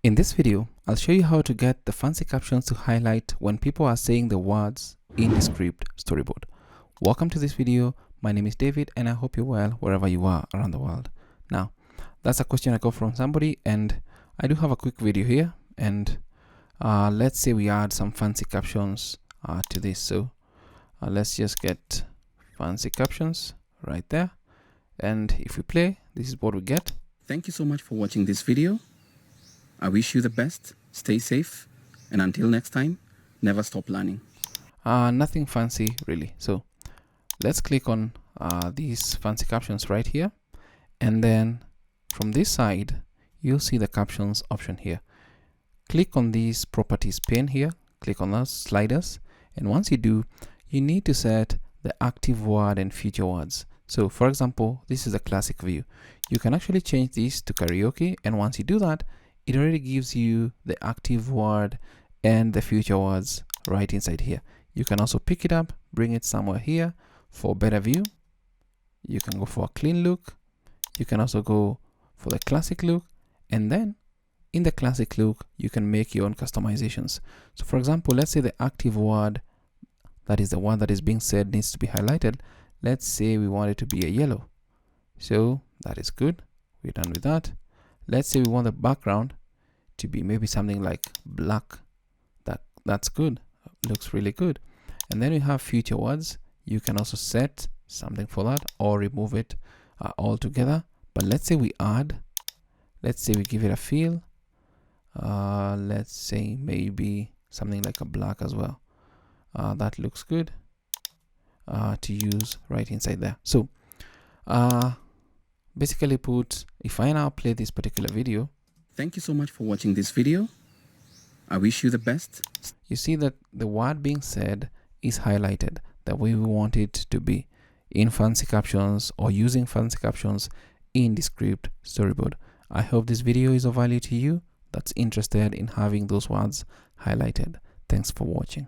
In this video, I'll show you how to get the fancy captions to highlight when people are saying the words in Descript Storyboard. Welcome to this video. My name is David and I hope you're well wherever you are around the world. Now, that's a question I got from somebody and I do have a quick video here, and let's say we add some fancy captions to this. So let's just get fancy captions right there, and if we play, this is what we get. Thank you so much for watching this video. I wish you the best, stay safe, and until next time, never stop learning. Nothing fancy really. So let's click on these fancy captions right here, and then from this side you'll see the captions option here. Click on these properties pane here, click on those sliders, and once you do, you need to set the active word and future words. So for example, this is a classic view. You can actually change this to karaoke, and once you do that, it already gives you the active word and the future words right inside here. You can also pick it up, bring it somewhere here for better view. You can go for a clean look. You can also go for the classic look, and then in the classic look, you can make your own customizations. So for example, let's say the active word, that is the one that is being said, needs to be highlighted. Let's say we want it to be a yellow. So that is good. We're done with that. Let's say we want the background to be maybe something like black. That's good. Looks really good. And then we have future words. You can also set something for that or remove it altogether. But let's say we add, let's say we give it a feel. Let's say maybe something like a black as well. That looks good to use right inside there. So basically put, if I now play this particular video. Thank you so much for watching this video. I wish you the best. You see that the word being said is highlighted the way we want it to be in fancy captions or using fancy captions in Descript Storyboard. I hope this video is of value to you that's interested in having those words highlighted. Thanks for watching.